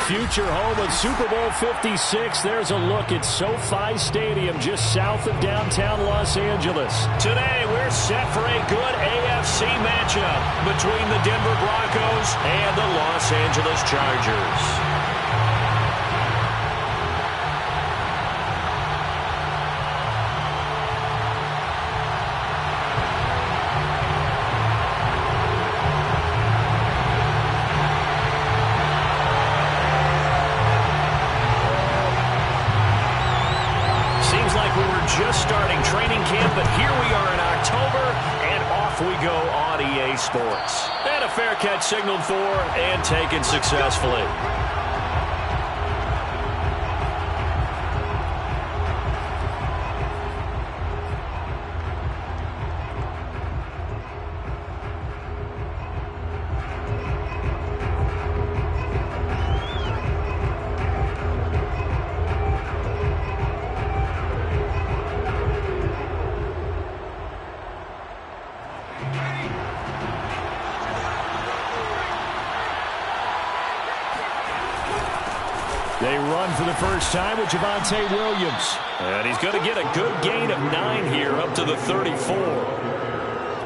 future home of Super Bowl 56. There's a look at SoFi Stadium just south of downtown Los Angeles. Today, we're set for a good AFC matchup between the Denver Broncos and the Los Angeles Chargers. Just starting training camp, but here we are in October, and off we go on EA Sports. And a fair catch signaled for and taken successfully. They run for the first time with Javonte Williams. And he's going to get a good gain of 9 here up to the 34.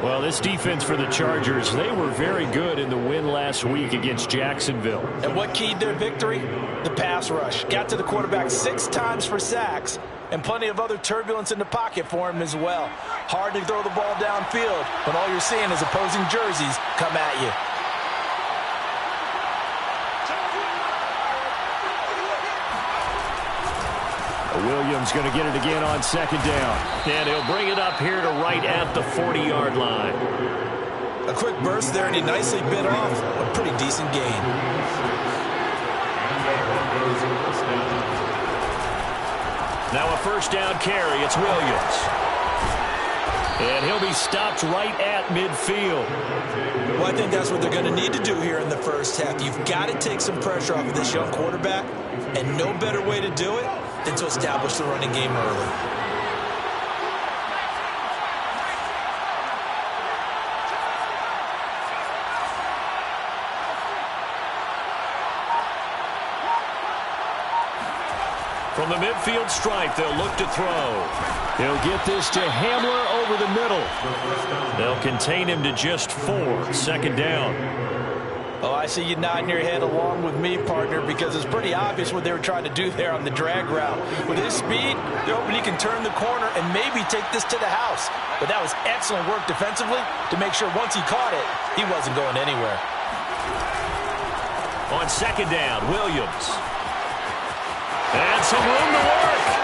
Well, this defense for the Chargers, they were very good in the win last week against Jacksonville. And what keyed their victory? The pass rush. Got to the quarterback 6 times for sacks, and plenty of other turbulence in the pocket for him as well. Hard to throw the ball downfield when all you're seeing is opposing jerseys come at you. Williams going to get it again on second down. And he'll bring it up here to right at the 40-yard line. A quick burst there, and he nicely bit off a pretty decent gain. Now a first down carry. It's Williams. And he'll be stopped right at midfield. Well, I think that's what they're going to need to do here in the first half. You've got to take some pressure off of this young quarterback, and no better way to do it than to establish the running game early. From the midfield stripe, they'll look to throw. He'll get this to Hamler over the middle. They'll contain him to just 4. Second down. Oh, I see you nodding your head along with me, partner, because it's pretty obvious what they were trying to do there on the drag route. With his speed, they're hoping he can turn the corner and maybe take this to the house. But that was excellent work defensively to make sure once he caught it, he wasn't going anywhere. On second down, Williams. And some room to work.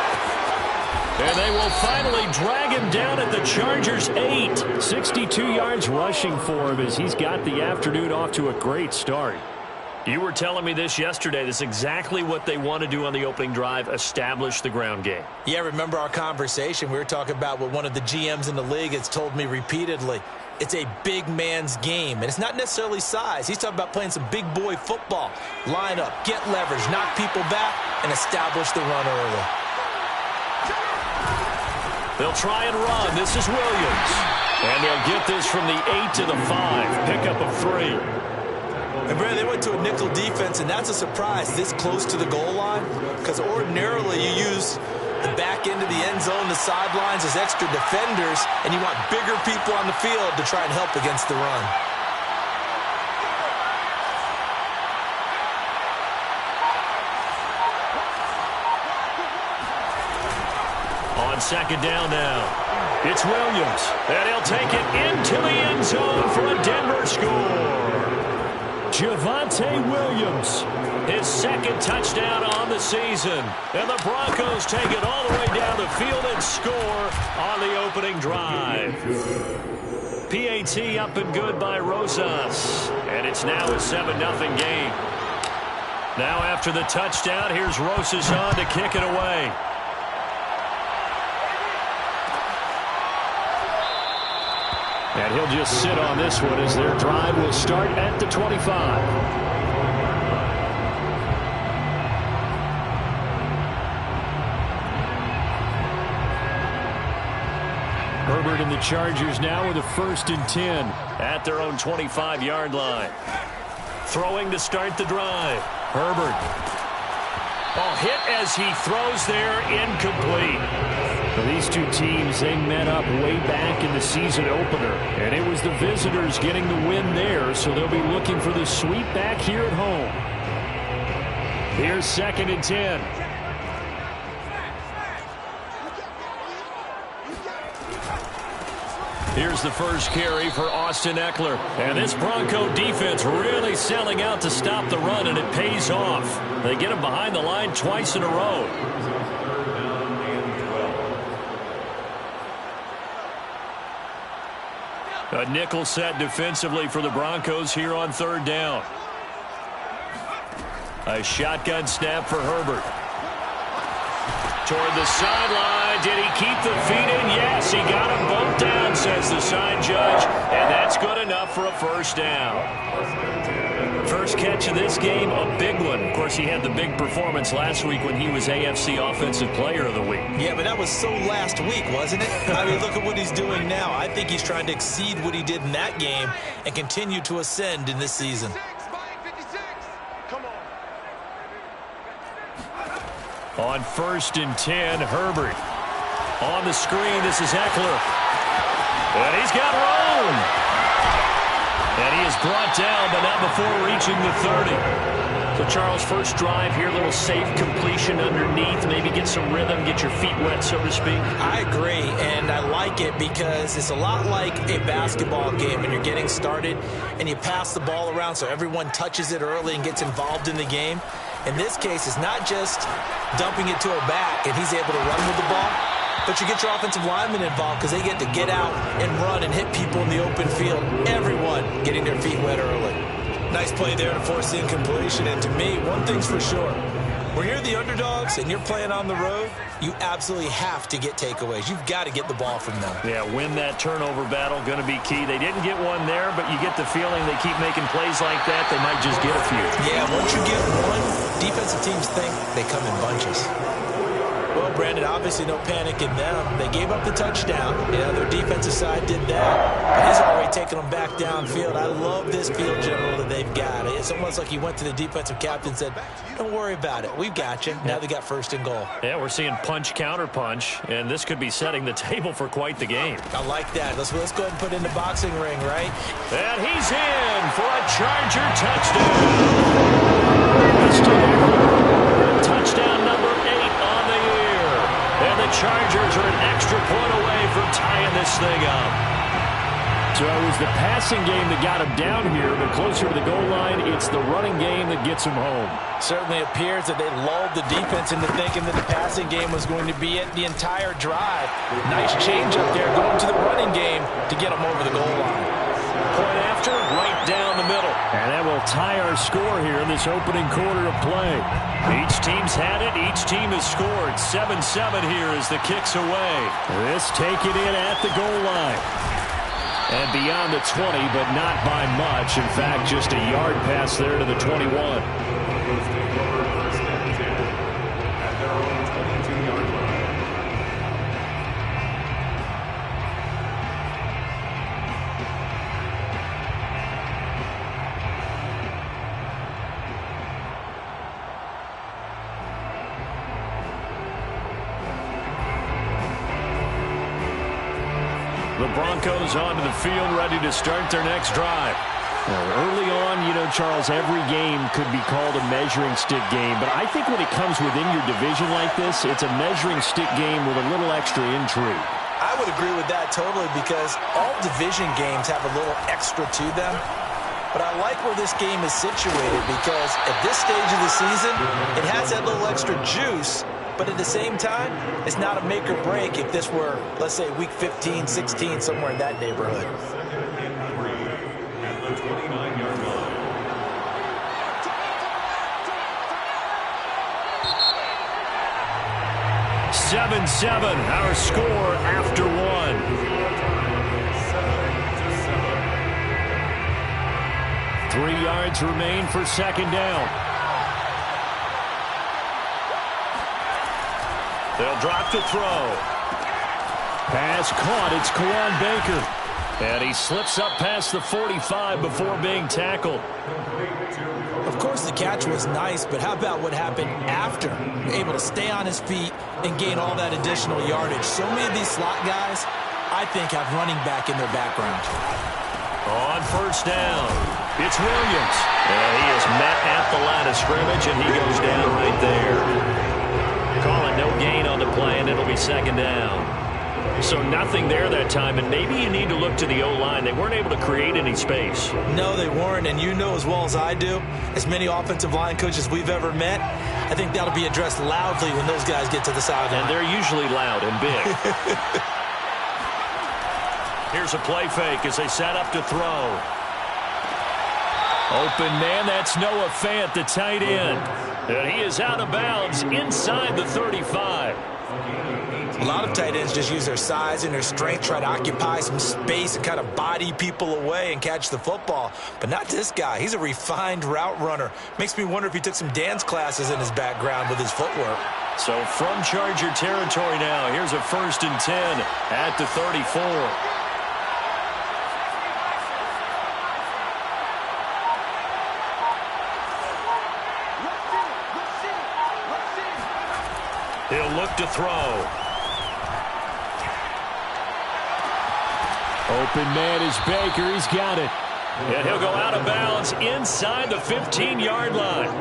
And they will finally drag him down at the Chargers' 8. 62 yards rushing for him as he's got the afternoon off to a great start. You were telling me this yesterday. This is exactly what they want to do on the opening drive, establish the ground game. Yeah, remember our conversation. We were talking about what one of the GMs in the league has told me repeatedly. It's a big man's game, and it's not necessarily size. He's talking about playing some big boy football. Line up, get leverage, knock people back, and establish the run early. They'll try and run. This is Williams. And they'll get this from the 8 to the 5. Pickup of 3. And Brad, they went to a nickel defense, and that's a surprise this close to the goal line, because ordinarily you use the back end of the end zone, the sidelines as extra defenders, and you want bigger people on the field to try and help against the run. On second down now, it's Williams, and he'll take it into the end zone for a Denver score. Javonte Williams, his second touchdown on the season. And the Broncos take it all the way down the field and score on the opening drive. PAT up and good by Rosas. And it's now a 7-0 game. Now after the touchdown, here's Rosas on to kick it away. And he'll just sit on this one as their drive will start at the 25. Herbert and the Chargers now with a 1st and 10 at their own 25-yard line. Throwing to start the drive. Herbert. Oh, hit as he throws there, incomplete. Well, these two teams, they met up way back in the season opener, and it was the visitors getting the win there, so they'll be looking for the sweep back here at home. Here's 2nd and 10. Here's the first carry for Austin Eckler. And this Bronco defense really selling out to stop the run, and it pays off. They get him behind the line twice in a row. A nickel set defensively for the Broncos here on 3rd down. A shotgun snap for Herbert. Toward the sideline. Did he keep the feet in? Yes, he got them both down, says the sign judge. And that's good enough for a first down. First catch of this game, a big one. Of course, he had the big performance last week when he was AFC Offensive Player of the Week. Yeah, but that was so last week, wasn't it? I mean, look at what he's doing now. I think he's trying to exceed what he did in that game and continue to ascend in this season. On 1st and 10, Herbert. On the screen, this is Eckler. And he's got room. And he is brought down, but not before reaching the 30. So, Charles, first drive here, a little safe completion underneath. Maybe get some rhythm, get your feet wet, so to speak. I agree, and I like it because it's a lot like a basketball game when you're getting started and you pass the ball around so everyone touches it early and gets involved in the game. In this case, it's not just dumping it to a back and he's able to run with the ball, but you get your offensive linemen involved because they get to get out and run and hit people in the open field. Everyone getting their feet wet early. Nice play there to force the incompletion. And to me, one thing's for sure. When you're the underdogs and you're playing on the road, you absolutely have to get takeaways. You've got to get the ball from them. Yeah, win that turnover battle, going to be key. They didn't get one there, but you get the feeling they keep making plays like that, they might just get a few. Yeah, once you get one, defensive teams think they come in bunches. Well, Brandon, obviously no panic in them. They gave up the touchdown. Yeah, their defensive side did that. But he's already taken them back downfield. I love this field general that they've got. It's almost like he went to the defensive captain and said, don't worry about it. We've got you. Now they got 1st and goal. Yeah, we're seeing punch, counter punch, and this could be setting the table for quite the game. I like that. Let's go ahead and put it in the boxing ring, right? And he's in for a Charger touchdown. Touchdown number 8 on the year. And the Chargers are an extra point away from tying this thing up. So it was the passing game that got him down here, but closer to the goal line, it's the running game that gets him home. Certainly appears that they lulled the defense into thinking that the passing game was going to be it the entire drive. Nice change up there going to the running game to get them over the goal line. Point after, right down the middle. And that will tie our score here in this opening quarter of play. Each team's had it. Each team has scored. 7-7 here as the kick's away. This taken in at the goal line. And beyond the 20, but not by much. In fact, just a yard pass there to the 21. The Broncos onto the field, ready to start their next drive. Well, early on, you know, Charles, every game could be called a measuring stick game. But I think when it comes within your division like this, it's a measuring stick game with a little extra intrigue. I would agree with that totally because all division games have a little extra to them. But I like where this game is situated because at this stage of the season, it has that little extra juice. But at the same time, it's not a make or break if this were, let's say, week 15, 16, somewhere in that neighborhood. At the 29-yard line. 7-7, our score after one. 3 yards remain for 2nd down. They'll drop to throw. Pass caught. It's Kawan Baker. And he slips up past the 45 before being tackled. Of course, the catch was nice, but how about what happened after? Able to stay on his feet and gain all that additional yardage. So many of these slot guys, I think, have running back in their background. On first down, it's Williams. And he is met at the line of scrimmage, and he goes down right there. Calling no gain on the play, and it'll be second down. So nothing there that time, and maybe you need to look to the O-line. They weren't able to create any space. No, they weren't, and you know as well as I do, as many offensive line coaches we've ever met, I think that'll be addressed loudly when those guys get to the sideline. And they're usually loud and big. Here's a play fake as they set up to throw. Open man, that's Noah Fant, the tight end. And he is out of bounds inside the 35. A lot of tight ends just use their size and their strength, try to occupy some space and kind of body people away and catch the football. But not this guy. He's a refined route runner. Makes me wonder if he took some dance classes in his background with his footwork. So from Charger territory now, here's a 1st and 10 at the 34. He'll look to throw. Open man is Baker. He's got it. And he'll go out of bounds inside the 15-yard line.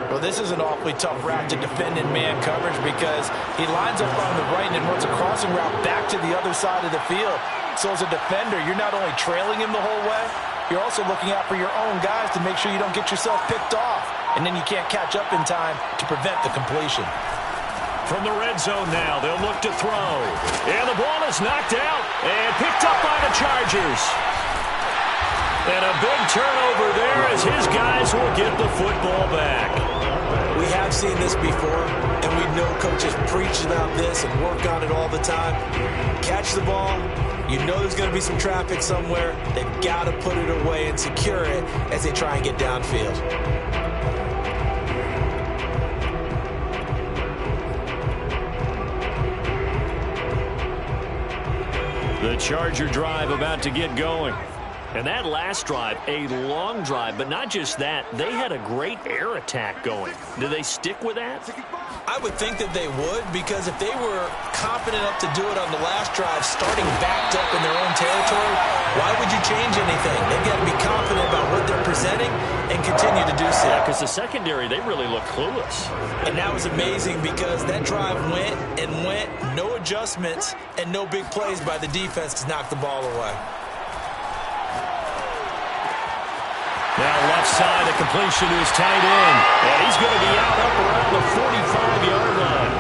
Well, this is an awfully tough route to defend in man coverage because he lines up on the right and runs a crossing route back to the other side of the field. So as a defender, you're not only trailing him the whole way, you're also looking out for your own guys to make sure you don't get yourself picked off. And then you can't catch up in time to prevent the completion. From the red zone now, they'll look to throw. And the ball is knocked out and picked up by the Chargers. And a big turnover there as his guys will get the football back. We have seen this before, and we know coaches preach about this and work on it all the time. Catch the ball. You know there's going to be some traffic somewhere. They've got to put it away and secure it as they try and get downfield. The Charger drive about to get going. And that last drive, a long drive, but not just that. They had a great air attack going. Do they stick with that? I would think that they would, because if they were confident enough to do it on the last drive, starting backed up in their own territory, why would you change anything? They've got to be confident about what they're presenting and continue to do so. Yeah, because the secondary, they really look clueless. And that was amazing because that drive went and went, no adjustments, and no big plays by the defense to knock the ball away. Now left side, a completion to his tight end. And he's going to be out up around the 45-yard line.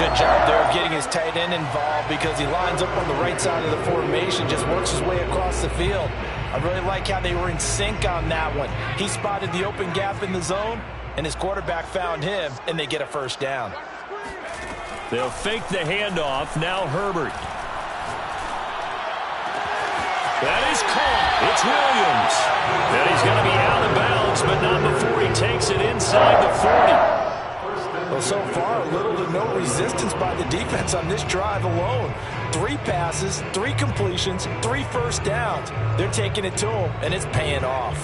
Good job there of getting his tight end involved because he lines up on the right side of the formation, just works his way across the field. I really like how they were in sync on that one. He spotted the open gap in the zone, and his quarterback found him, and they get a first down. They'll fake the handoff. Now Herbert. That is caught. It's Williams. And he's going to be out of bounds, but not before he takes it inside the 40. Well, so far, little to no resistance by the defense on this drive alone. 3 passes, 3 completions, 3 first downs. They're taking it to him, and it's paying off.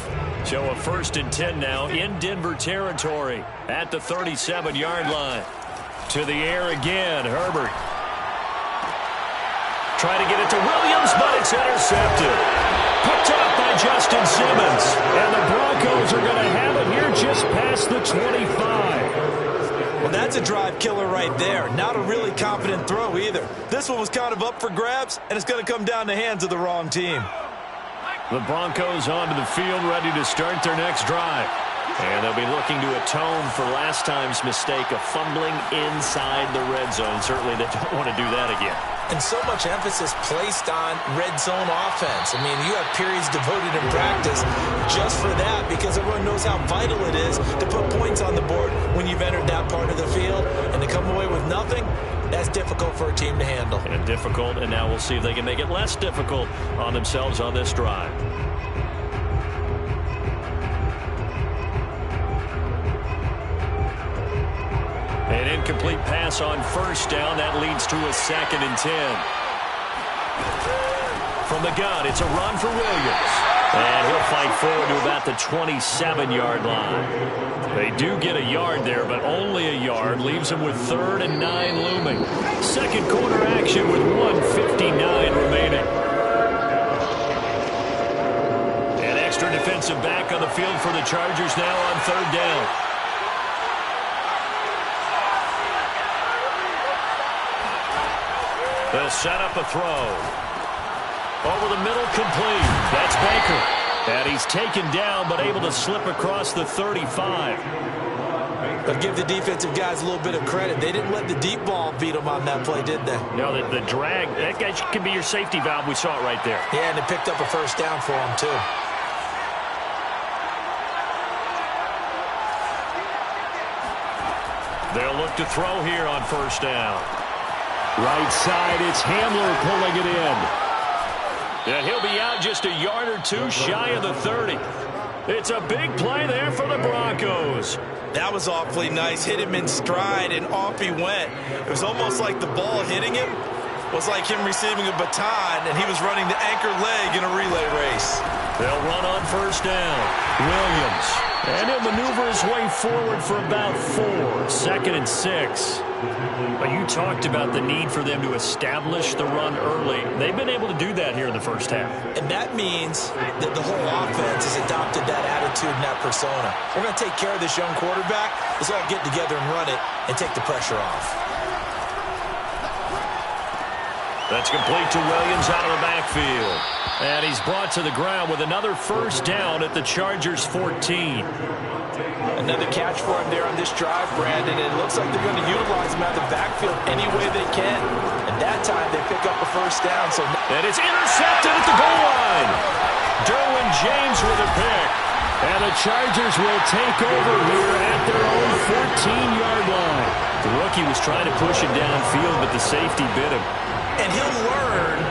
So a 1st and 10 now in Denver territory at the 37-yard line. To the air again, Herbert. Try to get it to Williams, but it's intercepted. Picked up by Justin Simmons. And the Broncos are going to have it here just past the 25. Well, that's a drive killer right there. Not a really confident throw either. This one was kind of up for grabs, and it's going to come down the hands of the wrong team. The Broncos onto the field, ready to start their next drive. And they'll be looking to atone for last time's mistake of fumbling inside the red zone. Certainly they don't want to do that again. And so much emphasis placed on red zone offense. I mean, you have periods devoted in practice just for that because everyone knows how vital it is to put points on the board when you've entered that part of the field. And to come away with nothing, that's difficult for a team to handle. And difficult, and now we'll see if they can make it less difficult on themselves on this drive. An incomplete pass on first down. That leads to a 2nd and 10. From from the gun. It's a run for Williams. And he'll fight forward to about the 27-yard line. They do get a yard there, but only a yard. Leaves them with 3rd and 9 looming. Second quarter action with 1:59 remaining. An extra defensive back on the field for the Chargers now on 3rd down. They'll set up a throw. Over the middle, complete. That's Baker. And he's taken down, but able to slip across the 35. But give the defensive guys a little bit of credit. They didn't let the deep ball beat them on that play, did they? No, the drag, that guy could be your safety valve. We saw it right there. Yeah, and they picked up a first down for him, too. They'll look to throw here on 1st down. Right side, it's Hamler pulling it in. And he'll be out just a yard or two shy of the 30. It's a big play there for the Broncos. That was awfully nice. Hit him in stride, and off he went. It was almost like the ball hitting him was like him receiving a baton, and he was running the anchor leg in a relay race. They'll run on 1st down. Williams. And he'll maneuver his way forward for about 4. 2nd and 6. But you talked about the need for them to establish the run early. They've been able to do that here in the first half. And that means that the whole offense has adopted that attitude and that persona. We're going to take care of this young quarterback. Let's all get together and run it and take the pressure off. That's complete to Williams out of the backfield. And he's brought to the ground with another 1st down at the Chargers' 14. Another catch for him there on this drive, Brandon. It looks like they're going to utilize him out of the backfield any way they can. And that time they pick up a 1st down. And it's intercepted at the goal line. Derwin James with a pick. And the Chargers will take over here at their own 14-yard line. The rookie was trying to push him downfield, but the safety bit him. And he'll learn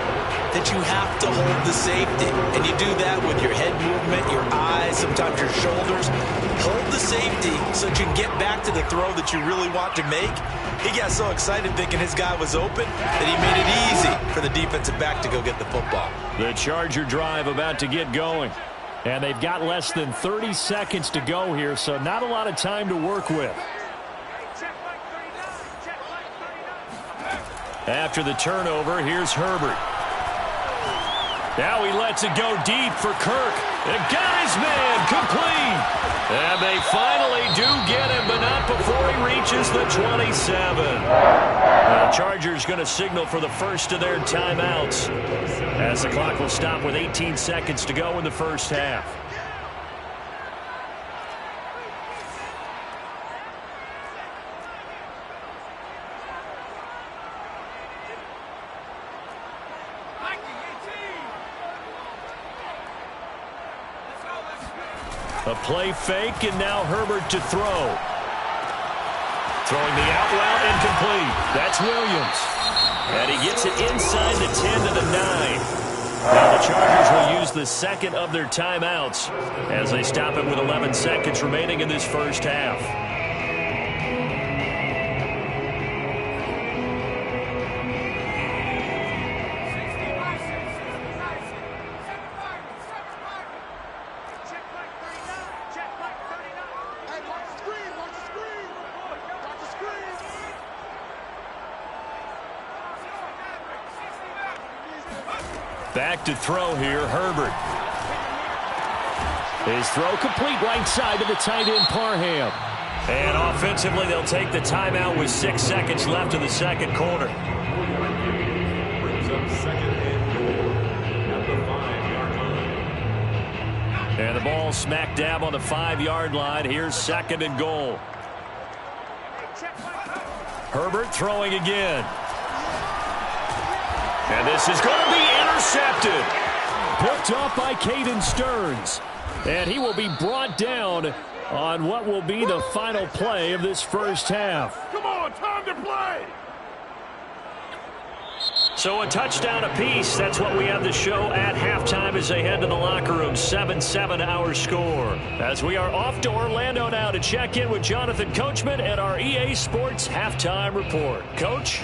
that you have to hold the safety. And you do that with your head movement, your eyes, sometimes your shoulders. Hold the safety so that you can get back to the throw that you really want to make. He got so excited thinking his guy was open that he made it easy for the defensive back to go get the football. The Charger drive about to get going. And they've got less than 30 seconds to go here, so not a lot of time to work with. After the turnover, here's Herbert. Now he lets it go deep for Kirk. And got his man complete. And they finally do get him, but not before he reaches the 27. The Chargers going to signal for the first of their timeouts, as the clock will stop with 18 seconds to go in the first half. A play fake, and now Herbert to throw. Throwing the out route, incomplete. That's Williams. And he gets it inside the 10 to the 9. Now the Chargers will use the second of their timeouts as they stop it with 11 seconds remaining in this first half. Back to throw here, Herbert. His throw complete right side to the tight end, Parham. And offensively, they'll take the timeout with 6 seconds left in the second quarter. And the ball smack dab on the 5-yard line. Here's 2nd and goal. Herbert throwing again. And this is going to be intercepted. Picked off by Caden Stearns. And he will be brought down on what will be the final play of this first half. Come on, time to play. So a touchdown apiece. That's what we have to show at halftime as they head to the locker room. 7-7 our score. As we are off to Orlando now to check in with Jonathan Coachman and our EA Sports halftime report. Coach?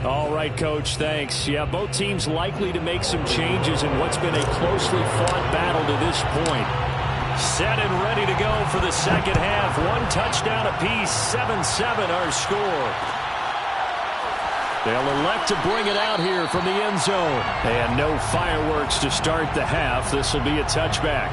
All right, Coach, thanks. Yeah, both teams likely to make some changes in what's been a closely fought battle to this point. Set and ready to go for the second half. One touchdown apiece, 7-7 our score. They'll elect to bring it out here from the end zone. And no fireworks to start the half. This will be a touchback.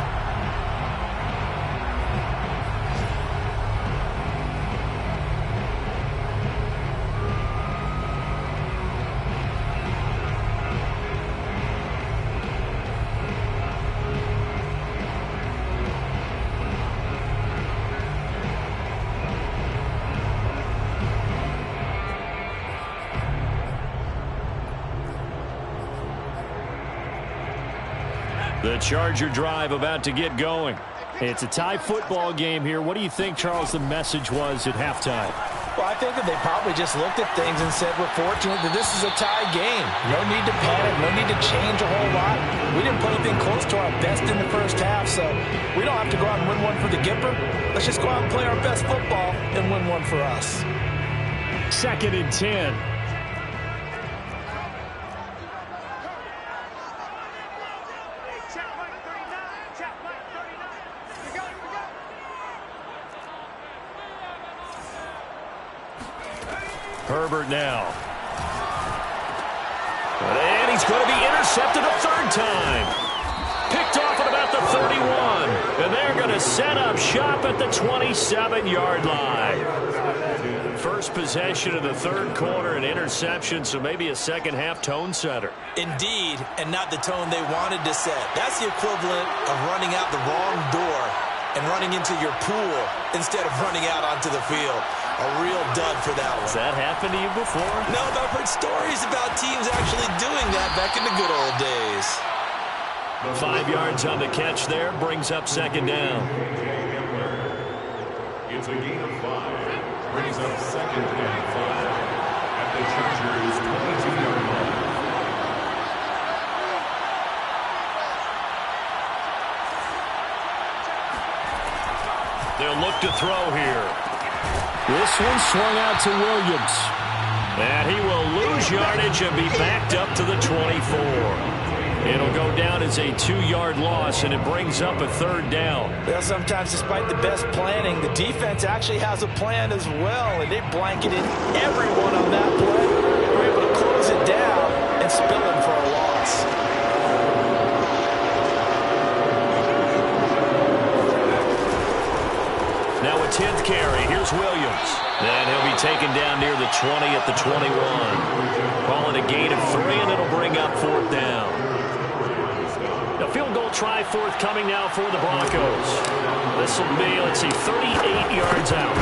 The Charger drive about to get going. It's a tie football game here. What do you think, Charles, the message was at halftime? Well, I think that they probably just looked at things and said, we're fortunate that this is a tie game. No need to panic. No need to change a whole lot. We didn't play anything close to our best in the first half, so we don't have to go out and win one for the Gipper. Let's just go out and play our best football and win one for us. 2nd and 10. Herbert now. And he's going to be intercepted a third time. Picked off at about the 31. And they're going to set up shop at the 27-yard line. First possession of the third quarter, an interception, so maybe a second-half tone setter. Indeed, and not the tone they wanted to set. That's the equivalent of running out the wrong door and running into your pool instead of running out onto the field. A real dud for that one. Has that happened to you before? No, but I've heard stories about teams actually doing that back in the good old days. 5 yards on the catch there, brings up second down. It's a gain of 5. Brings up second and 5 at the Chargers' 22-yard line. They'll look to throw here. This one swung out to Williams. And he will lose yardage and be backed up to the 24. It'll go down as a 2-yard loss, and it brings up a third down. Well, sometimes despite the best planning, the defense actually has a plan as well, and they blanketed everyone on that play. They were able to close it down and spill him for a loss. Now a 10th carry. Here's Williams. And he'll be taken down near the 20 at the 21. Call it a gain of 3, and it'll bring up fourth down. The field goal try forthcoming now for the Broncos. This will be, let's see, 38 yards out.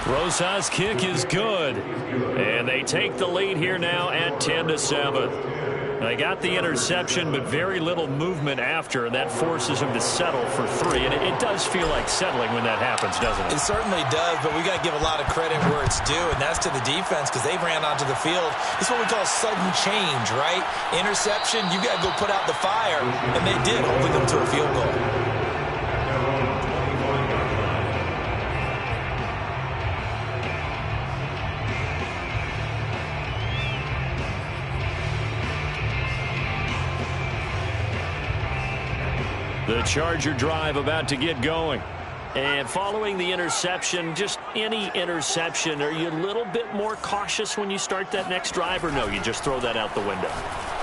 Rosas' kick is good. And they take the lead here now at 10-7. They got the interception, but very little movement after, and that forces him to settle for 3. And it does feel like settling when that happens, doesn't it? It certainly does, but we got to give a lot of credit where it's due, and that's to the defense because they ran onto the field. It's what we call sudden change, right? Interception, you got to go put out the fire, and they did, holding them to a field goal. The Charger drive about to get going. And following the interception, just any interception, are you a little bit more cautious when you start that next drive, or no, you just throw that out the window?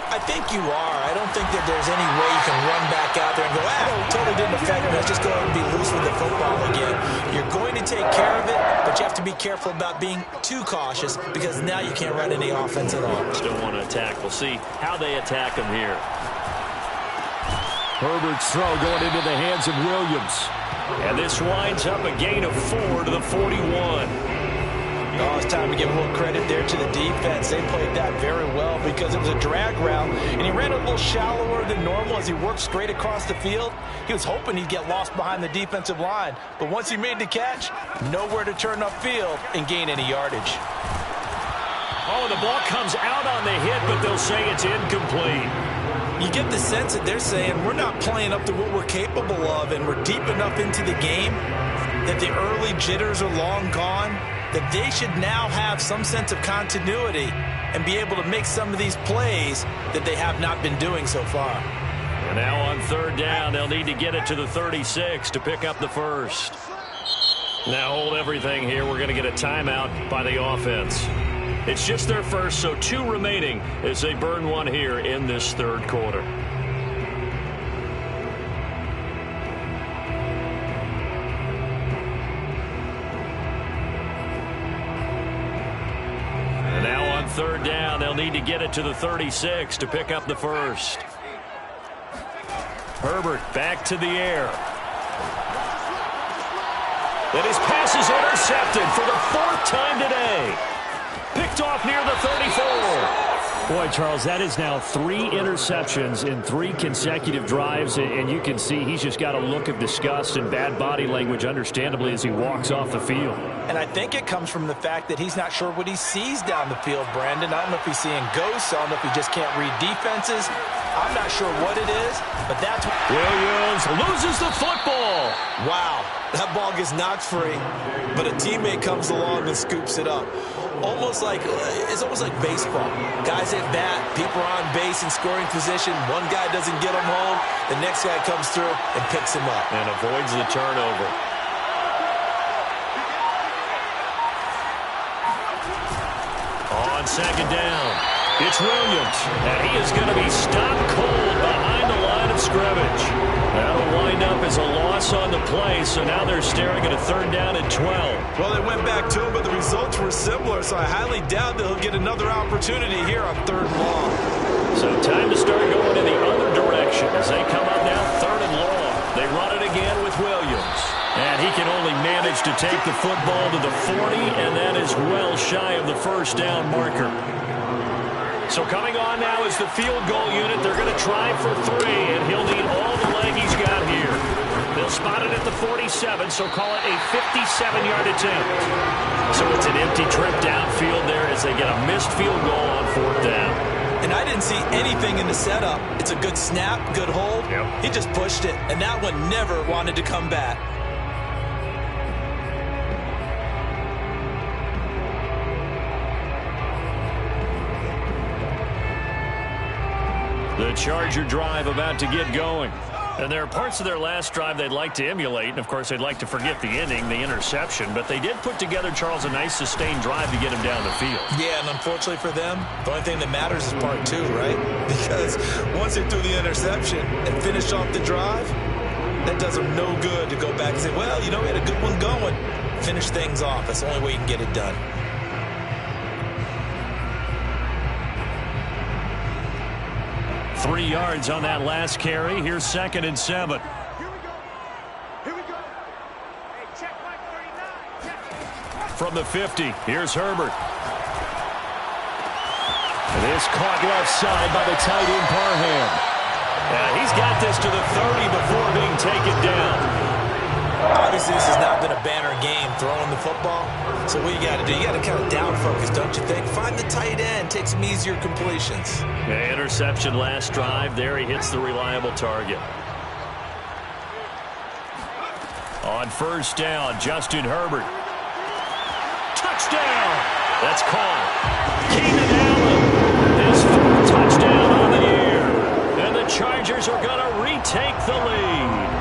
I think you are. I don't think that there's any way you can run back out there and go, totally didn't affect me. Let's just go ahead and be loose with the football again. You're going to take care of it, but you have to be careful about being too cautious because now you can't run any offense at all. Still want to attack. We'll see how they attack him here. Herbert's throw going into the hands of Williams. And this winds up a gain of 4 to the 41. Oh, it's time to give a little credit there to the defense. They played that very well because it was a drag route, and he ran a little shallower than normal as he worked straight across the field. He was hoping he'd get lost behind the defensive line, but once he made the catch, nowhere to turn upfield and gain any yardage. Oh, the ball comes out on the hit, but they'll say it's incomplete. You get the sense that they're saying we're not playing up to what we're capable of, and we're deep enough into the game that the early jitters are long gone. that they should now have some sense of continuity and be able to make some of these plays that they have not been doing so far. And now on third down, they'll need to get it to the 36 to pick up the first. Now hold everything here. We're going to get a timeout by the offense. It's just their first, so 2 remaining as they burn one here in this third quarter. And now on third down, they'll need to get it to the 36 to pick up the first. Herbert back to the air. And his pass is intercepted for the 4th time today. Picked off near the 34. Boy, Charles, that is now 3 interceptions in 3 consecutive drives, and you can see he's just got a look of disgust and bad body language, understandably, as he walks off the field. And I think it comes from the fact that he's not sure what he sees down the field, Brandon. I don't know if he's seeing ghosts. I don't know if he just can't read defenses. I'm not sure what it is, but that's what... Williams loses the football. Wow, that ball gets knocked free, but a teammate comes along and scoops it up. It's almost like baseball. Guys hit bat, people are on base in scoring position. One guy doesn't get him home, the next guy comes through and picks him up. And avoids the turnover. On second down, it's Williams, and he is going to be stopped cold behind the line of scrimmage. That'll wind up as a loss on the play, so now they're staring at a third down and 12. Well, they went back to him, but the results were similar, so I highly doubt that he'll get another opportunity here on 3rd and long. So time to start going in the other direction as they come up now 3rd and long. They run it again with Williams. And he can only manage to take the football to the 40, and that is well shy of the first down marker. So coming on now is the field goal unit. They're going to try for 3, and he'll need all the leg he's got here. They'll spot it at the 47, so call it a 57-yard attempt. So it's an empty trip downfield there as they get a missed field goal on 4th down. And I didn't see anything in the setup. It's a good snap, good hold. Yep. He just pushed it, and that one never wanted to come back. The Charger drive about to get going. And there are parts of their last drive they'd like to emulate. And, of course, they'd like to forget the inning, the interception. But they did put together, Charles, a nice sustained drive to get him down the field. Yeah, and unfortunately for them, the only thing that matters is part 2, right? Because once they threw the interception and finished off the drive, that does them no good to go back and say, well, you know, we had a good one going. Finish things off. That's the only way you can get it done. Three yards on that last carry. Here's 2nd and 7. Here we go. Hey, check my 39. Check. From the 50, here's Herbert. This caught left side by the tight end Parham. He's got this to the 30 before being taken down. Obviously, this has not been a banner game throwing the football. So what you got to do, you got to kind of down focus, don't you think? Find the tight end, take some easier completions. Yeah, interception last drive. There he hits the reliable target. On 1st down, Justin Herbert. Touchdown! That's caught. Keenan Allen. His 4th touchdown on the year. And the Chargers are going to retake the lead.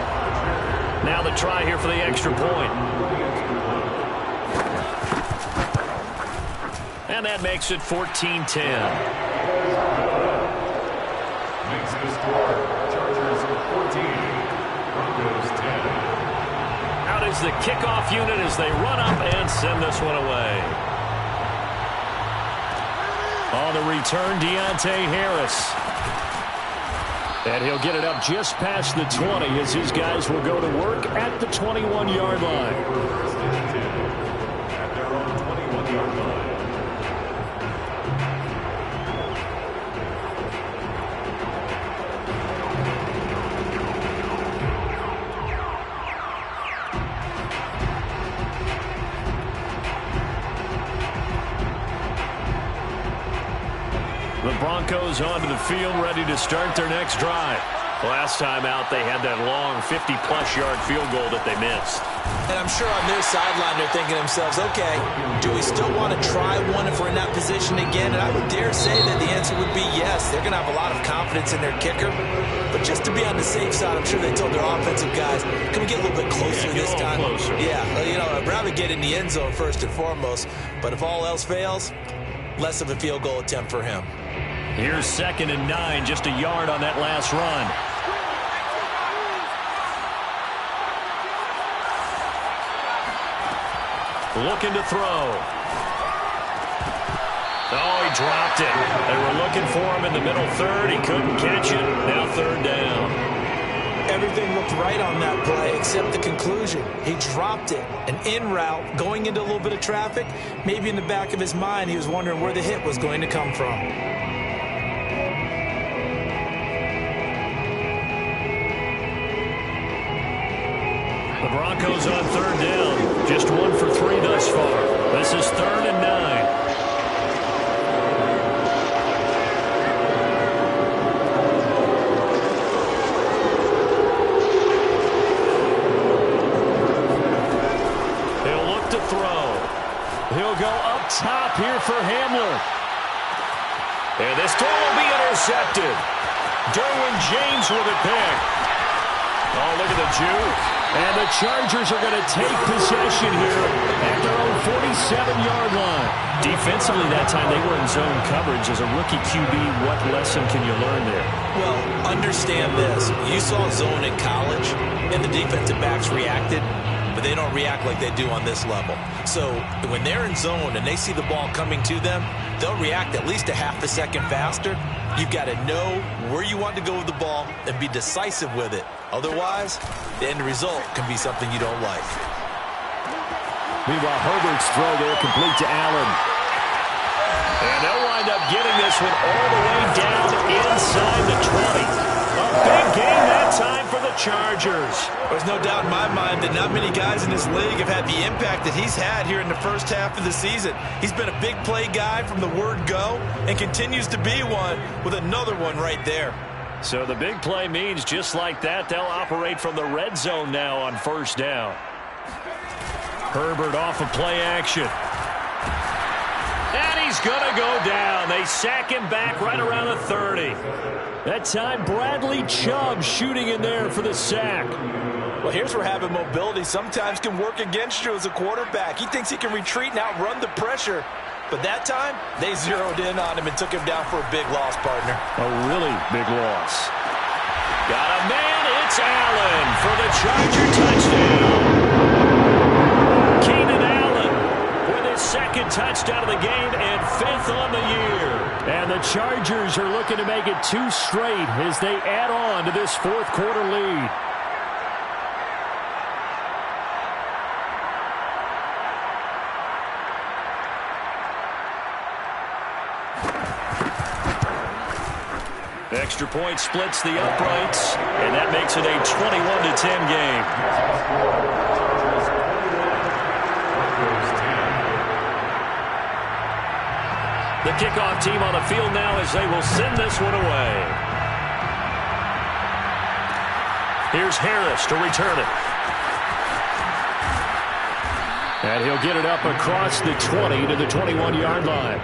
Now the try here for the extra point. And that makes it 14-10. Makes the score. Chargers 14, Broncos 10. Out is the kickoff unit as they run up and send this one away. On the return, Deontay Harris. And he'll get it up just past the 20 as his guys will go to work at the 21-yard line. At their own 21-yard line. The Broncos onto the field, ready to start their next drive. Last time out, they had that long 50-plus yard field goal that they missed. And I'm sure on their sideline they're thinking to themselves, okay, do we still want to try one if we're in that position again? And I would dare say that the answer would be yes. They're going to have a lot of confidence in their kicker. But just to be on the safe side, I'm sure they told their offensive guys, can we get a little bit closer this time? Closer. Yeah, you know, I'd rather get in the end zone first and foremost. But if all else fails, less of a field goal attempt for him. Here's 2nd and 9, just a yard on that last run. Looking to throw. Oh, he dropped it. They were looking for him in the middle third. He couldn't catch it. Now 3rd down. Everything looked right on that play except the conclusion. He dropped it. An in route, going into a little bit of traffic. Maybe in the back of his mind, he was wondering where the hit was going to come from. The Broncos on 3rd down. Just 1 for 3 thus far. This is 3rd and 9. He'll look to throw. He'll go up top here for Hamler. And this throw will be intercepted. Derwin James with it picked. Oh, look at the juke. And the Chargers are going to take possession here at their own 47-yard line. Defensively that time, they were in zone coverage. As a rookie QB, what lesson can you learn there? Well, understand this. You saw zone in college, and the defensive backs reacted, but they don't react like they do on this level. So when they're in zone and they see the ball coming to them, they'll react at least a half a second faster. You've got to know where you want to go with the ball and be decisive with it. Otherwise, the end result can be something you don't like. Meanwhile, Herbert's throw there complete to Allen. And they'll wind up getting this one all the way down inside the 20. A big game that time for the Chargers. There's no doubt in my mind that not many guys in this league have had the impact that he's had here in the first half of the season. He's been a big play guy from the word go and continues to be one with another one right there. So the big play means just like that, they'll operate from the red zone now on 1st down. Herbert off of play action. And he's going to go down. They sack him back right around the 30. That time, Bradley Chubb shooting in there for the sack. Well, here's where having mobility sometimes can work against you as a quarterback. He thinks he can retreat and outrun the pressure. But that time, they zeroed in on him and took him down for a big loss, partner. A really big loss. Got a man, it's Allen for the Charger touchdown. Keenan Allen with his 2nd touchdown of the game and 5th on the year. And the Chargers are looking to make it 2 straight as they add on to this 4th quarter lead. Extra point splits the uprights, and that makes it a 21-10 game. The kickoff team on the field now as they will send this one away. Here's Harris to return it. And he'll get it up across the 20 to the 21-yard line.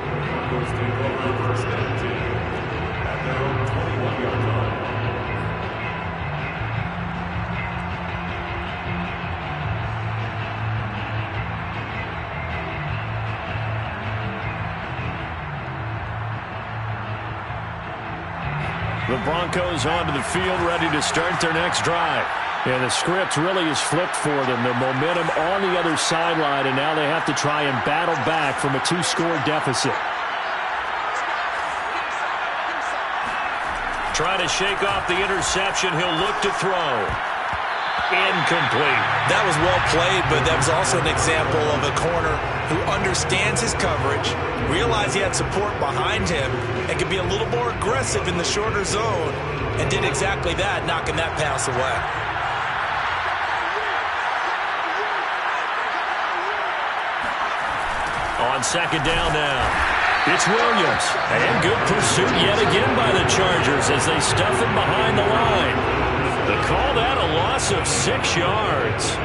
The Broncos onto the field, ready to start their next drive. And the script really is flipped for them. The momentum on the other sideline, and now they have to try and battle back from a 2-score deficit. Trying to shake off the interception. He'll look to throw. Incomplete. That was well played, but that was also an example of a corner who understands his coverage, realized he had support behind him, and could be a little more aggressive in the shorter zone, and did exactly that, knocking that pass away. On 2nd down now. It's Williams. And good pursuit yet again by the Chargers as they stuff him behind the line. They call that a loss of 6 yards.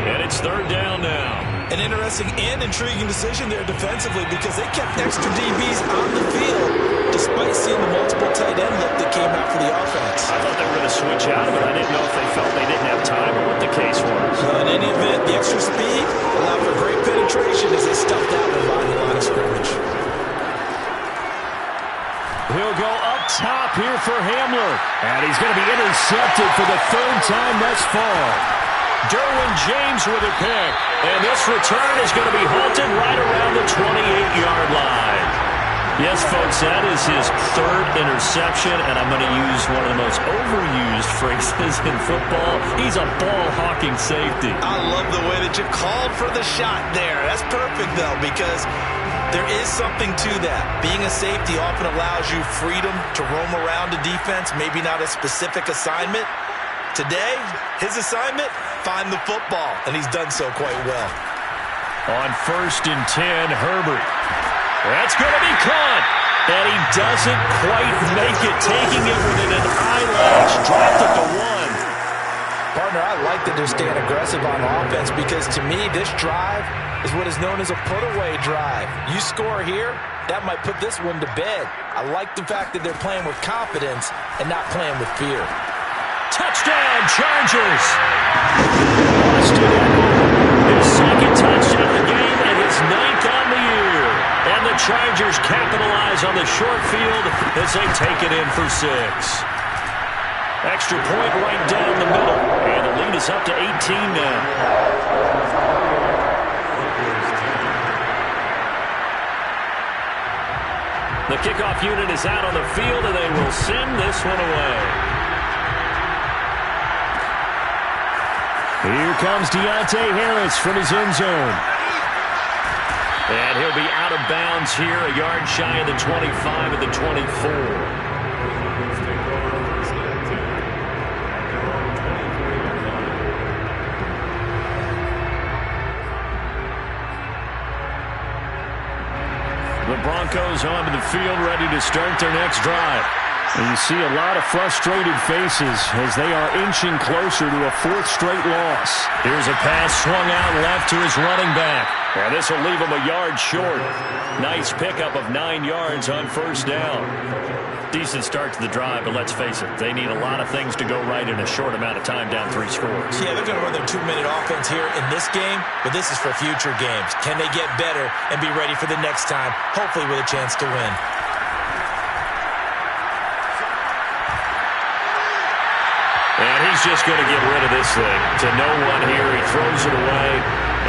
And it's third down now. An interesting and intriguing decision there defensively because they kept extra DBs on the field despite seeing the multiple tight end look that came out for the offense. I thought they were going to switch out, but I didn't know if they felt they didn't have time or what the case was. In any event, the extra speed allowed for great penetration as they stuffed out the line of scrimmage. He'll go up top here for Hamler. And he's going to be intercepted for the third time thus far. Derwin James with a pick. And this return is going to be halted right around the 28-yard line. Yes, folks, that is his third interception, and I'm going to use one of the most overused phrases in football. He's a ball-hawking safety. I love the way that you called for the shot there. That's perfect, though, because there is something to that. Being a safety often allows you freedom to roam around a defense, maybe not a specific assignment. Today, his assignment, find the football, and he's done so quite well. On 1st and 10, Herbert. That's going to be caught. And he doesn't quite make it, taking it within an eyelash. Dropped it to 1. Partner, I like that they're staying aggressive on offense because, to me, this drive is what is known as a put-away drive. You score here, that might put this one to bed. I like the fact that they're playing with confidence and not playing with fear. Touchdown, Chargers! His second touchdown of the game and his 9th on the year. And the Chargers capitalize on the short field as they take it in for 6. Extra point right down the middle. And the lead is up to 18 now. The kickoff unit is out on the field, and they will send this one away. Here comes Deontay Harris from his end zone. And he'll be out of bounds here, a yard shy of the 25 at the 24. The Broncos onto the field, ready to start their next drive. And you see a lot of frustrated faces as they are inching closer to a 4th straight loss. Here's a pass swung out left to his running back. And this will leave him a yard short. Nice pickup of 9 yards on 1st down. Decent start to the drive, but let's face it, they need a lot of things to go right in a short amount of time, down 3 scores. Yeah, they're going to run their 2-minute offense here in this game, but this is for future games. Can they get better and be ready for the next time, hopefully with a chance to win? And he's just going to get rid of this thing. To no one here, he throws it away,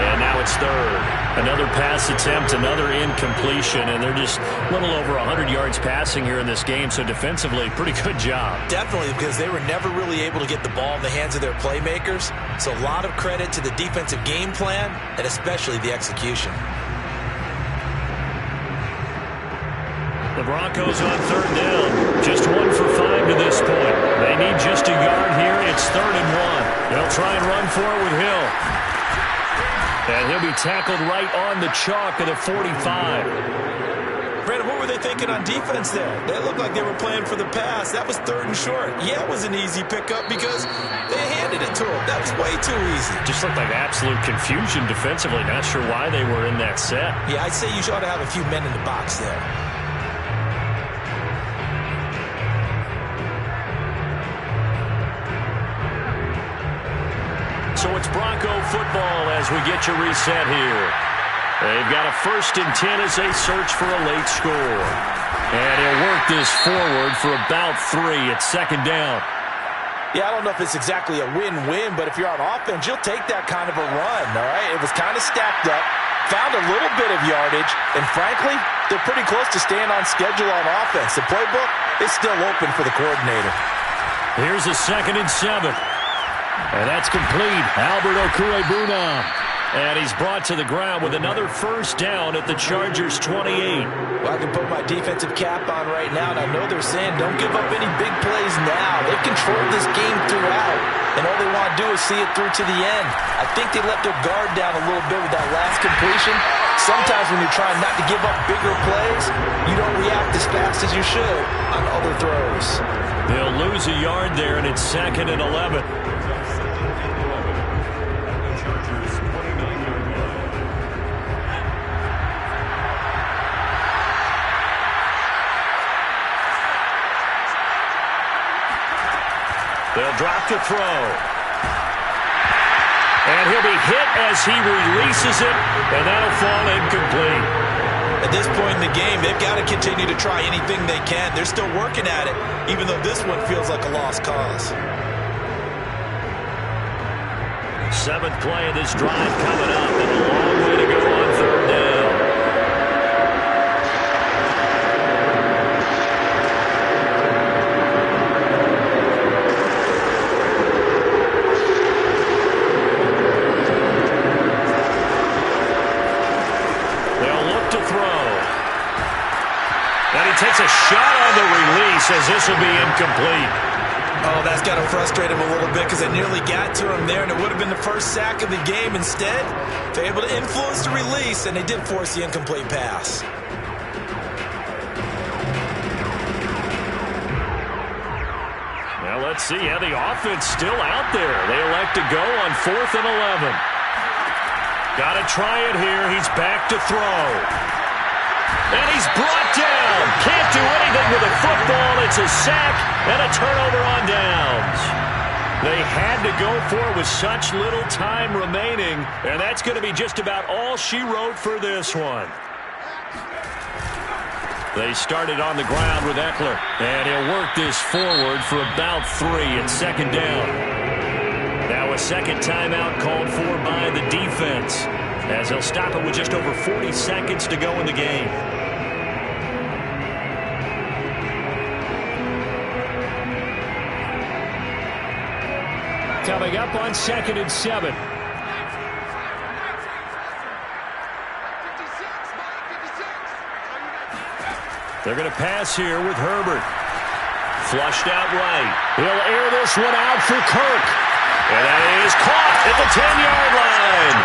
and now it's 3rd. Another pass attempt, another incompletion, and they're just a little over 100 yards passing here in this game, so defensively, pretty good job. Definitely, because they were never really able to get the ball in the hands of their playmakers, so a lot of credit to the defensive game plan, and especially the execution. The Broncos on 3rd down. Just 1 for 5 to this point. They need just a yard here. It's 3rd and 1. They'll try and run for it with Hill. And he'll be tackled right on the chalk of the 45. Brandon, what were they thinking on defense there? They looked like they were playing for the pass. That was 3rd and short. Yeah, it was an easy pickup because they handed it to him. That was way too easy. Just looked like absolute confusion defensively. Not sure why they were in that set. Yeah, I'd say you ought to have a few men in the box there. So it's Bronco football as we get you reset here. They've got a 1st and 10 as they search for a late score. And he'll work this forward for about 3 at 2nd down. Yeah, I don't know if it's exactly a win-win, but if you're on offense, you'll take that kind of a run, all right? It was kind of stacked up, found a little bit of yardage, and frankly, they're pretty close to staying on schedule on offense. The playbook is still open for the coordinator. Here's a 2nd and 7. And that's complete. Albert Okwuegbunam. And he's brought to the ground with another 1st down at the Chargers 28. Well, I can put my defensive cap on right now, and I know they're saying don't give up any big plays now. They've controlled this game throughout, and all they want to do is see it through to the end. I think they let their guard down a little bit with that last completion. Sometimes when you're trying not to give up bigger plays, you don't react as fast as you should on other throws. They'll lose a yard there, and it's 2nd and 11. The Chargers drop to throw. And he'll be hit as he releases it, and that'll fall incomplete. At this point in the game, they've got to continue to try anything they can. They're still working at it, even though this one feels like a lost cause. 7th play of this drive coming up, and a long way to go on 3rd down. Takes a shot on the release as this will be incomplete. Oh, that's got to frustrate him a little bit because they nearly got to him there, and it would have been the first sack of the game. Instead, they're able to influence the release, and they did force the incomplete pass. Now let's see how the offense still out there. They elect to go on 4th and 11. Got to try it here. He's back to throw. And he's brought down. Can't do anything with a football. It's a sack and a turnover on downs. They had to go for it with such little time remaining, and that's going to be just about all she wrote for this one. They started on the ground with Eckler, and he'll work this forward for about 3 at 2nd down. Now a second timeout called for by the defense, as they'll stop it with just over 40 seconds to go in the game. Coming up on 2nd and 7. They're going to pass here with Herbert. Flushed out right. He'll air this one out for Kirk. And that is caught at the 10-yard line.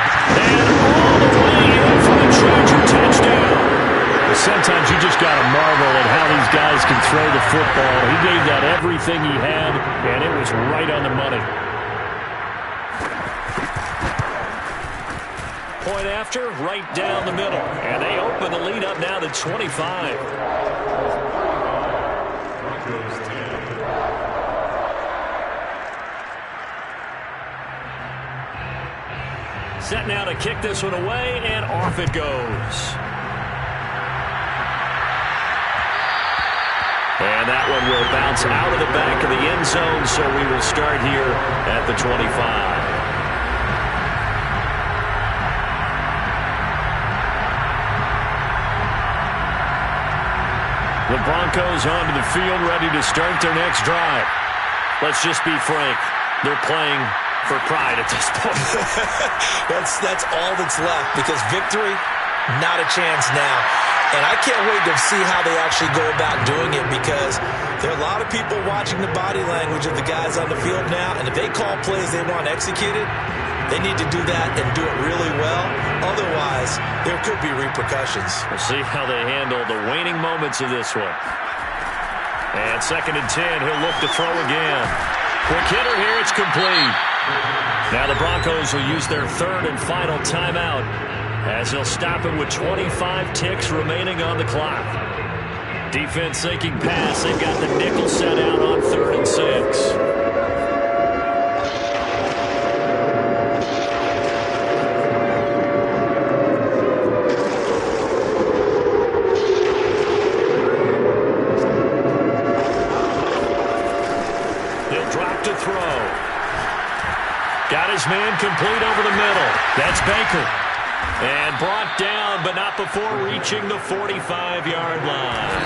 And all the way in for the Charger touchdown. Sometimes you just got to marvel at how these guys can throw the football. He gave that everything he had, and it was right on the money. Point after, right down the middle. And they open the lead up now to 25. Broncos 10. Set now to kick this one away, and off it goes. And that one will bounce out of the back of the end zone, so we will start here at the 25. The Broncos onto the field, ready to start their next drive. Let's just be frank. They're playing for pride at this point. That's all that's left, because victory, not a chance now. And I can't wait to see how they actually go about doing it, because there are a lot of people watching the body language of the guys on the field now, and if they call plays they want executed, they need to do that and do it really well. Otherwise, there could be repercussions. We'll see how they handle the waning moments of this one. And 2nd and 10, he'll look to throw again. Quick hitter here, it's complete. Now the Broncos will use their 3rd and final timeout, as they'll stop it with 25 ticks remaining on the clock. Defense thinking pass. They've got the nickel set out on 3rd and 6. Got his man complete over the middle. That's Baker. And brought down, but not before reaching the 45-yard line.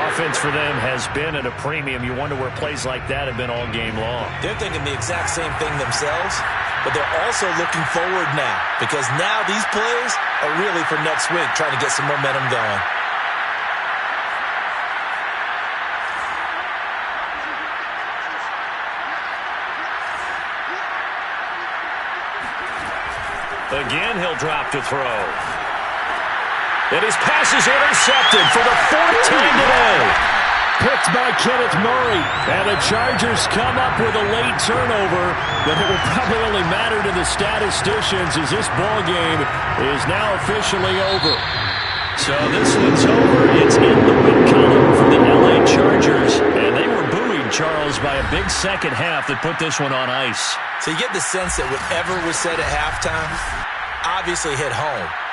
Offense for them has been at a premium. You wonder where plays like that have been all game long. They're thinking the exact same thing themselves, but they're also looking forward now, because now these plays are really for next week, trying to get some momentum going. Again, he'll drop to throw. And his pass is intercepted for the 4th time today. Picked by Kenneth Murray. And the Chargers come up with a late turnover, but it will probably only matter to the statisticians, as this ball game is now officially over. So this one's over. It's in the win column for the LA Chargers, and they were booing Charles, by a big second half that put this one on ice. So you get the sense that whatever was said at halftime obviously hit home.